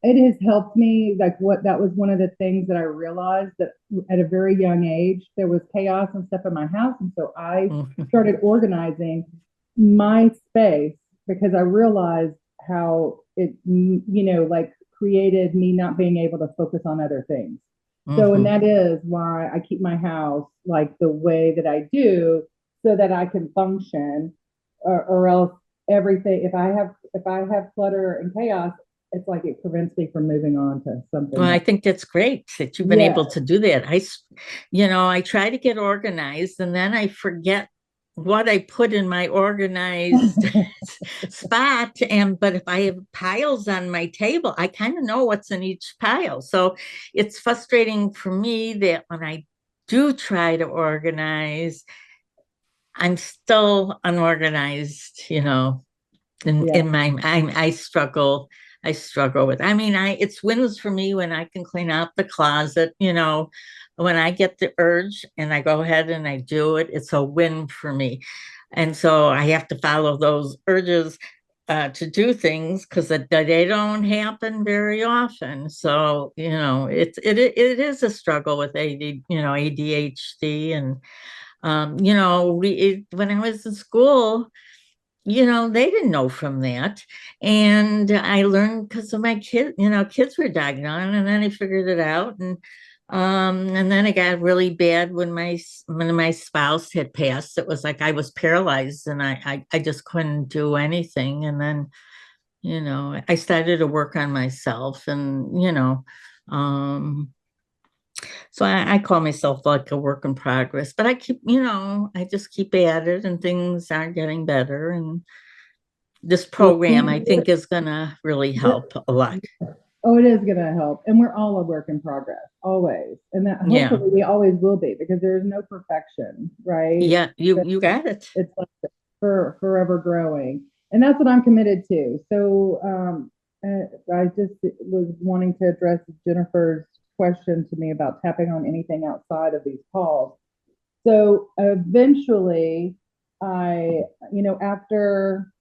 it has helped me. Like that was one of the things that I realized that at a very young age there was chaos and stuff in my house, and so I started organizing my space because I realized how it, like created me not being able to focus on other things. So, and that is why I keep my house like the way that I do, so that I can function, or else everything. If I have clutter and chaos, it's like it prevents me from moving on to something Well, I else. think that's great that you've been Yeah. able to do that. I try to get organized and then I forget what I put in my organized spot. But if I have piles on my table, I kind of know what's in each pile. So it's frustrating for me that when I do try to organize, I'm still unorganized, in my mind. I struggle with, it's wins for me when I can clean out the closet, when I get the urge and I go ahead and I do it, it's a win for me. And so I have to follow those urges to do things because they don't happen very often. So, it is a struggle with ADHD. And, when I was in school, they didn't know from that. And I learned because of my kids were diagnosed, and then I figured it out. And then it got really bad when my spouse had passed. It was like I was paralyzed and I just couldn't do anything. And then, I started to work on myself and, so I call myself like a work in progress, but I just keep at it and things are getting better. And this program, I think, is going to really help a lot. Oh, it is going to help. And we're all a work in progress, always. And that hopefully we always will be, because there's no perfection, right? Yeah, you got it. It's like forever growing. And that's what I'm committed to. So I just was wanting to address Jennifer's question to me about tapping on anything outside of these calls. So eventually after,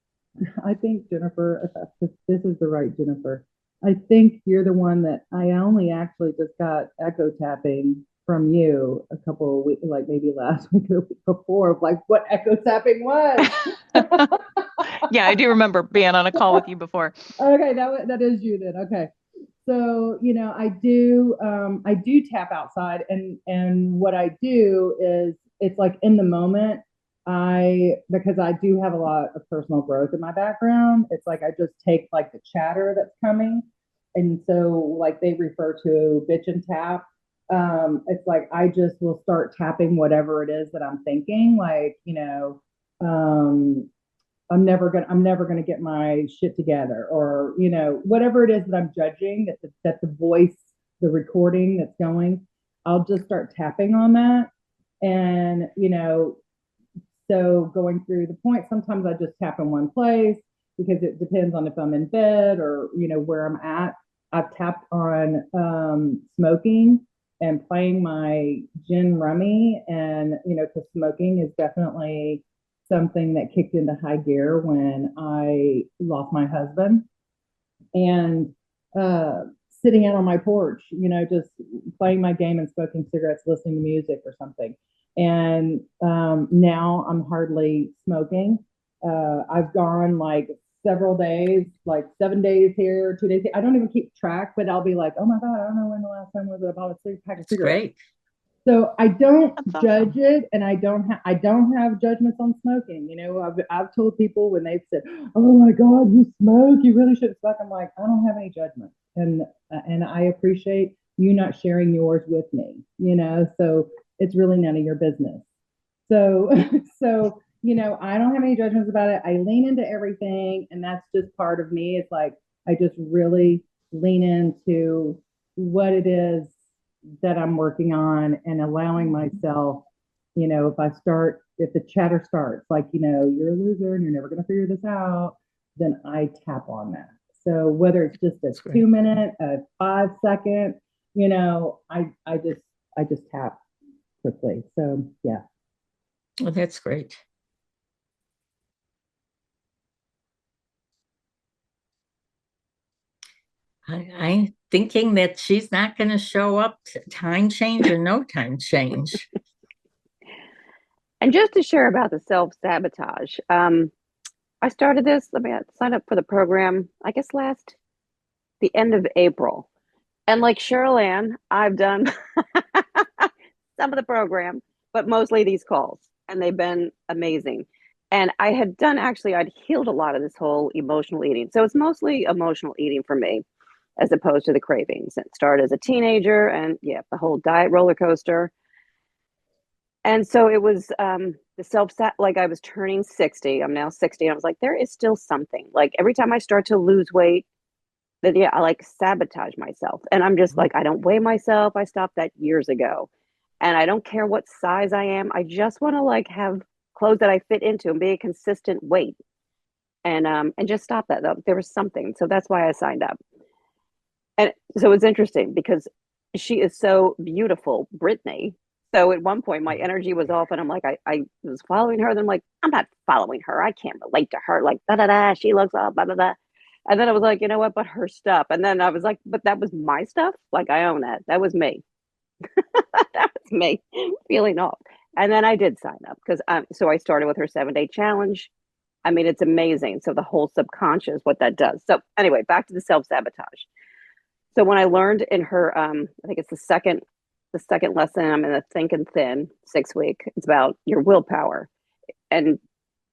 I think Jennifer, if this is the right Jennifer, I think you're the one that I only actually just got echo tapping from you a couple of weeks, like maybe last week or week before, of like what echo tapping was. Yeah, I do remember being on a call with you before. Okay, that is you then. Okay. So, I do tap outside, and what I do is it's like in the moment, because I do have a lot of personal growth in my background, it's like I just take like the chatter that's coming. And so like they refer to bitch and tap. It's like I just will start tapping whatever it is that I'm thinking, like, I'm never gonna get my shit together, or whatever it is that I'm judging, that the voice, the recording that's going, I'll just start tapping on that. And so going through the point, sometimes I just tap in one place because it depends on if I'm in bed or where I'm at. I've tapped on smoking and playing my gin rummy, and because smoking is definitely something that kicked into high gear when I lost my husband. And sitting out on my porch, just playing my game and smoking cigarettes, listening to music or something. And now I'm hardly smoking. I've gone like several days, like 7 days here, 2 days here. I don't even keep track, but I'll be like, oh my God, I don't know when the last time was I bought a pack of cigarettes. Great. So I don't judge it, and I don't have judgments on smoking. I've told people when they've said, "Oh my God, you smoke, you really shouldn't smoke." I'm like, I don't have any judgment, and I appreciate you not sharing yours with me. So it's really none of your business. So I don't have any judgments about it. I lean into everything, and that's just part of me. It's like I just really lean into what it is that I'm working on and allowing myself, if the chatter starts, like, you're a loser and you're never going to figure this out, then I tap on that. So whether it's just a 2 minute, a 5 second, I just tap quickly. So yeah. Well, that's great. I'm thinking that she's not going to show up to time change or no time change. And just to share about the self-sabotage, I started this, I signed up for the program, I guess the end of April. And like Cheryl Ann, I've done some of the program, but mostly these calls, and they've been amazing. And I had done, I'd healed a lot of this whole emotional eating. So it's mostly emotional eating for me, as opposed to the cravings. It started as a teenager, and yeah, the whole diet roller coaster. And so it was the like I was turning 60. I'm now 60. I was like, there is still something. Like every time I start to lose weight, then yeah, I like sabotage myself. And I'm just like, I don't weigh myself. I stopped that years ago. And I don't care what size I am. I just want to like have clothes that I fit into and be a consistent weight. And just stop that though. There was something. So that's why I signed up. And so it's interesting because she is so beautiful, Brittany. So at one point my energy was off and I'm like, I was following her. Then I'm like, I'm not following her. I can't relate to her. Like, da da da, she looks all blah, blah, blah. And then I was like, you know what, but her stuff. And then I was like, but that was my stuff. Like I own that. That was me. That was me feeling off. And then I did sign up because so I started with her 7-day challenge. I mean, it's amazing. So the whole subconscious, what that does. So anyway, back to the self-sabotage. So when I learned in her, I think it's the second lesson, I'm in the Think and Thin 6-week. It's about your willpower. And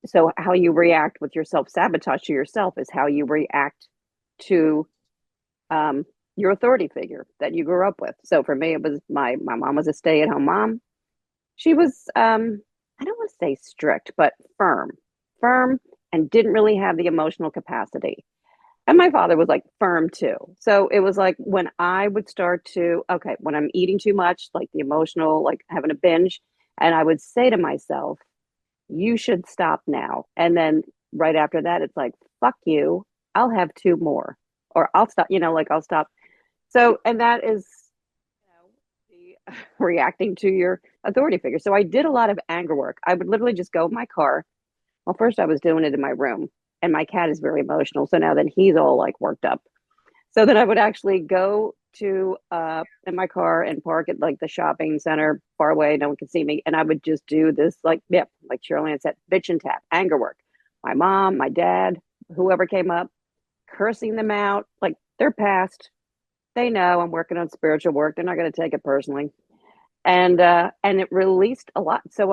so how you react with your self-sabotage to yourself is how you react to your authority figure that you grew up with. So for me, it was my mom was a stay-at-home mom. She was, I don't want to say strict, but firm, and didn't really have the emotional capacity. And my father was like firm too. So it was like when I would start to, okay, when I'm eating too much, like the emotional, like having a binge, and I would say to myself, you should stop now. And then right after that, it's like, fuck you, I'll have 2 more, or I'll stop, like I'll stop. So, and that is, the reacting to your authority figure. So I did a lot of anger work. I would literally just go in my car. Well, first I was doing it in my room. And my cat is very emotional. So now then he's all like worked up. So then I would actually go to in my car and park at like the shopping center far away. No one could see me. And I would just do this like Cheryl Ann said, bitch and tap, anger work. My mom, my dad, whoever came up, cursing them out. Like they're past. They know I'm working on spiritual work. They're not going to take it personally. And it released a lot. So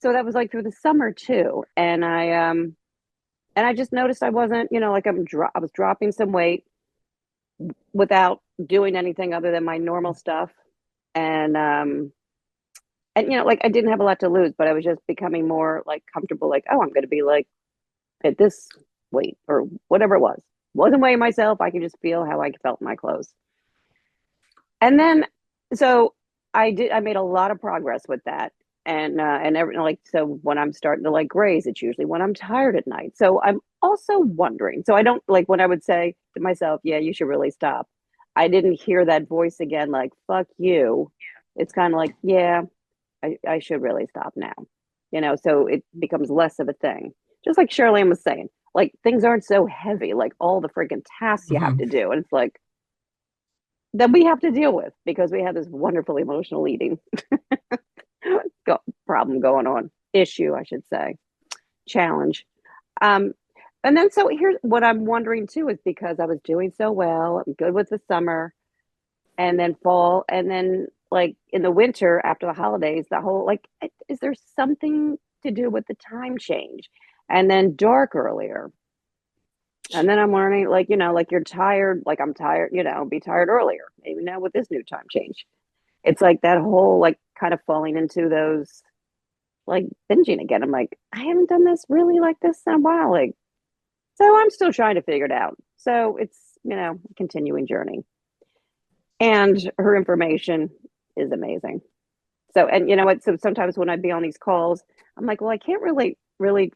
that was like through the summer too. And I just noticed I wasn't, like I was dropping some weight without doing anything other than my normal stuff. And like I didn't have a lot to lose, but I was just becoming more like comfortable, like, oh, I'm going to be like at this weight or whatever it was. Wasn't weighing myself. I could just feel how I felt in my clothes. And then, so I made a lot of progress with that. And like, so when I'm starting to like graze, it's usually when I'm tired at night. So I'm also wondering, so I don't like when I would say to myself, yeah, you should really stop. I didn't hear that voice again, like, fuck you. It's kind of like, yeah, I should really stop now. So it becomes less of a thing. Just like Cheryl Ann was saying, like things aren't so heavy, like all the freaking tasks you have to do. And it's like, that we have to deal with because we have this wonderful emotional eating problem going on, issue, I should say, challenge. And then so here's what I'm wondering too, is because I was doing so well, I'm good with the summer and then fall. And then like in the winter after the holidays, the whole, like, is there something to do with the time change? And then dark earlier. And then I'm learning, like, like you're tired, like I'm tired, be tired earlier. Maybe now with this new time change. It's like that whole, like, kind of falling into those, like, binging again. I'm like, I haven't done this really like this in a while. Like, so I'm still trying to figure it out. So it's, a continuing journey. and her information is amazing. So, and you know what? So sometimes when I'd be on these calls, I'm like, well, I can't really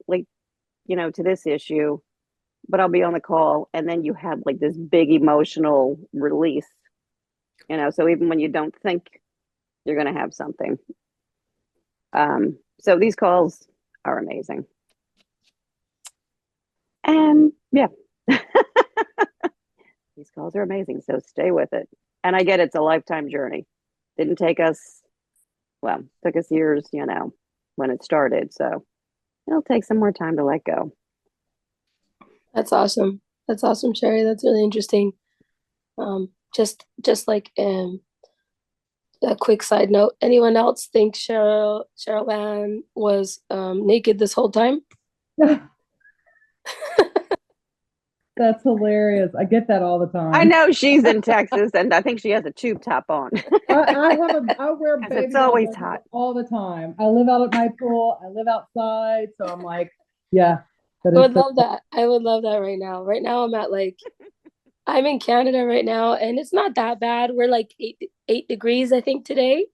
like, to this issue, but I'll be on the call, and then you have like this big emotional release, so even when you don't think you're going to have something. So these calls are amazing. And yeah, these calls are amazing. So stay with it. And I get it's a lifetime journey. Didn't take us, well, took us years, when it started. So it'll take some more time to let go. That's awesome. That's awesome, Sherry. That's really interesting. Just like a quick side note, anyone else think Cheryl Ann was naked this whole time? That's hilarious. I get that all the time. I know she's in Texas, and I think she has a tube top on. I wear baby it's always dolls hot all the time. I live out at my pool. I live outside, so I'm like, yeah. I would love that. I would love that right now. Right now, I'm in Canada right now, and it's not that bad. We're like 8 degrees, I think, today.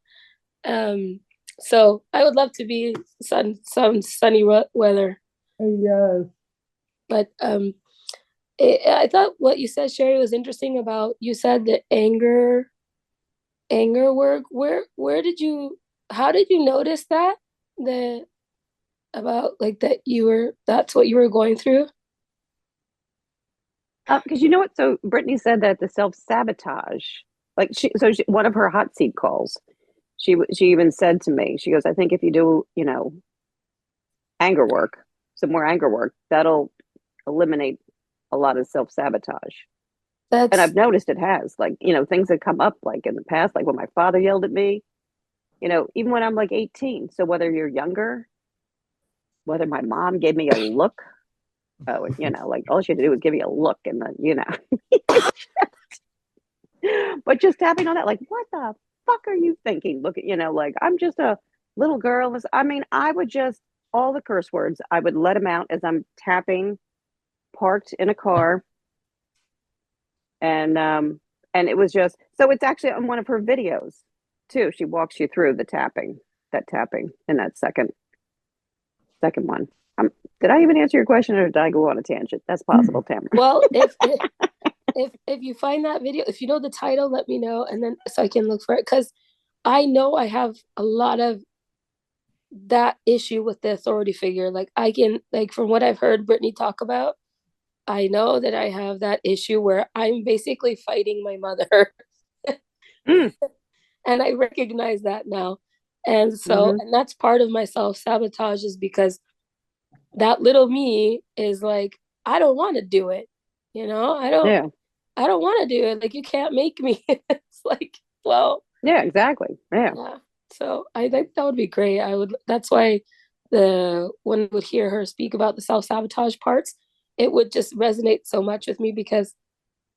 So I would love to be some sunny weather. Yes. But I thought what you said, Sherry, was interesting about, you said the anger work. How did you notice that? About like that's what you were going through? Because you know what? So Brittany said that the self-sabotage, like one of her hot seat calls, she even said to me, she goes, I think if you do, anger work, some more anger work, that'll eliminate a lot of self-sabotage. And I've noticed it has, like, things that come up like in the past, like when my father yelled at me, even when I'm like 18. So whether you're younger, whether my mom gave me a look, like all she had to do was give me a look, and then, but just tapping on that, like, what the fuck are you thinking? Look at, like, I'm just a little girl. I mean, I would just, all the curse words, I would let them out as I'm tapping, parked in a car. And it was just, so it's actually on one of her videos too. She walks you through that tapping in that second one. Did I even answer your question, or did I go on a tangent? That's possible, Tamara. Well, if you find that video, if you know the title, let me know, and then so I can look for it, because I know I have a lot of that issue with the authority figure. Like from what I've heard Brittany talk about, I know that I have that issue where I'm basically fighting my mother. And I recognize that now. And so, and that's part of my self-sabotage, is because that little me is like, I don't want to do it. I don't want to do it. Like, you can't make me. It's like, well. Yeah, exactly. Yeah. So I think that would be great. That's why when I would hear her speak about the self-sabotage parts, it would just resonate so much with me, because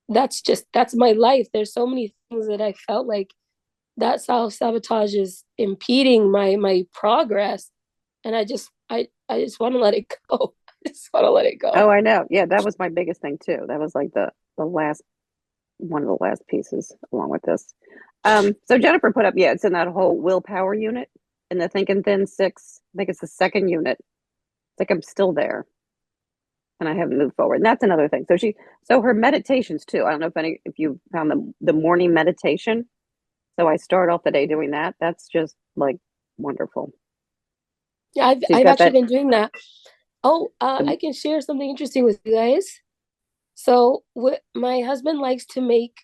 that's my life. There's so many things that I felt like that self-sabotage is impeding my progress. And I just want to let it go. I just want to let it go. Oh, I know. Yeah, that was my biggest thing too. That was like the last, one of the last pieces along with this. So Jennifer put up, it's in that whole willpower unit in the Think and Thin 6. I think it's the second unit. It's like I'm still there, and I haven't moved forward. And that's another thing. So her meditations too. I don't know if you found the morning meditation. So I start off the day doing that. That's just like wonderful. Yeah, I've actually been doing that. Oh, I can share something interesting with you guys. So my husband likes to make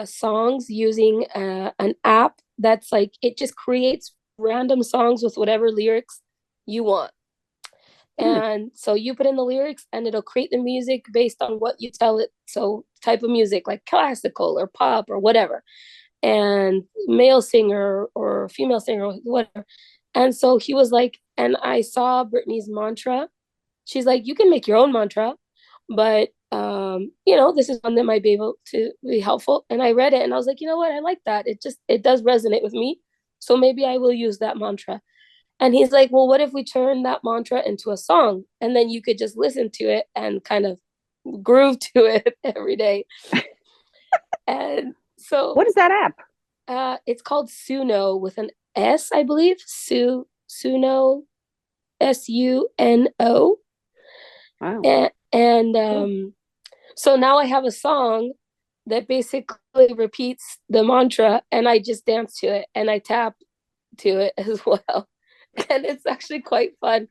songs using an app that's like, it just creates random songs with whatever lyrics you want. And so you put in the lyrics, and it'll create the music based on what you tell it. So type of music, like classical or pop or whatever, and male singer or female singer or whatever. And so he was like, and I saw Brittany's mantra. She's like, you can make your own mantra, but this is one that might be able to be helpful. And I read it, and I was like, you know what? I like that. It does resonate with me. So maybe I will use that mantra. And he's like, well, what if we turn that mantra into a song? And then you could just listen to it and kind of groove to it every day. And So What is that app? it's called Suno with an S, I believe. Suno, SUNO. Wow. And so now I have a song that basically repeats the mantra, and I just dance to it and I tap to it as well. And it's actually quite fun.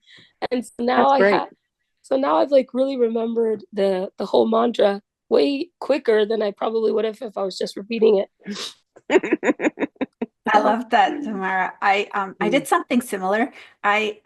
And so now That's great. now I've like really remembered the whole mantra way quicker than I probably would have if I was just repeating it. I love that, Tamara. I did something similar. I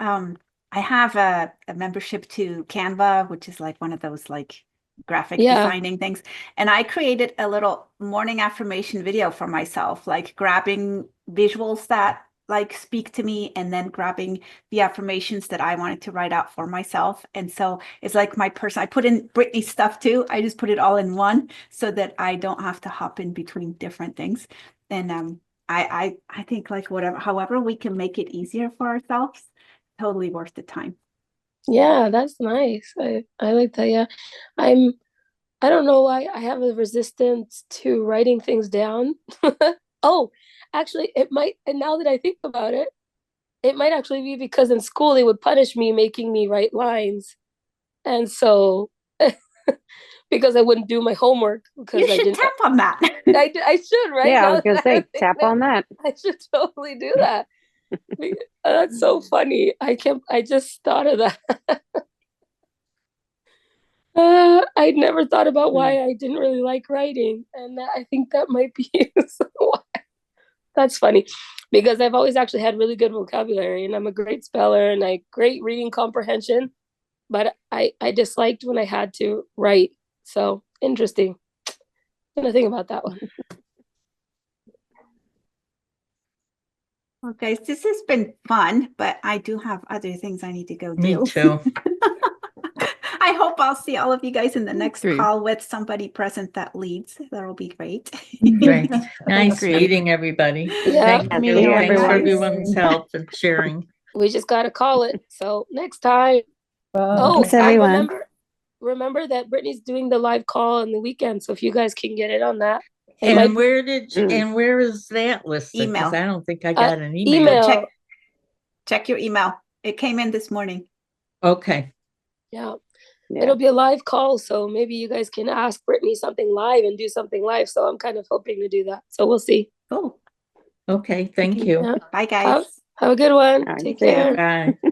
have a membership to Canva, which is like one of those like graphic designing things. And I created a little morning affirmation video for myself, like grabbing visuals that like speak to me and then grabbing the affirmations that I wanted to write out for myself. And so it's like my person, I put in Brittany's stuff too. I just put it all in one so that I don't have to hop in between different things. And I think like however we can make it easier for ourselves, totally worth the time. Yeah, that's nice. I like that. Yeah. I don't know why I have a resistance to writing things down. Oh, actually it might, and now that I think about it, it might actually be because in school they would punish me making me write lines. And so because I wouldn't do my homework because You should tap on that. I should, right? Yeah, I Now was gonna that say, I think tap on that. I should totally do that. That's so funny. I just thought of that. I'd never thought about why I didn't really like writing, and I think that might be why. That's funny, because I've always actually had really good vocabulary, and I'm a great speller, and I great reading comprehension, but I disliked when I had to write. So interesting. I'm gonna think about that one. Well, guys, this has been fun, but I do have other things I need to go do. Me too. I hope I'll see all of you guys in the next Three. call with somebody present that leads. That'll be great. Great. Nice Great. meeting everybody. Yeah. Thank Nice you. meeting Thanks for everyone. everyone's help and sharing. We just gotta call it. So next time. Oh, Thanks, I everyone. remember that Brittany's doing the live call on the weekend. So if you guys can get it on that. It And might where is that listed? Email. Because I don't think I got an email. email. Check your email. It came in this morning. Okay. Yeah. Yeah. It'll be a live call, so maybe you guys can ask Brittany something live and do something live. So I'm kind of hoping to do that. So we'll see. Cool. Okay. Thank you. Yeah. Bye, guys. Have a good one. All right, Take see ya. care. Bye.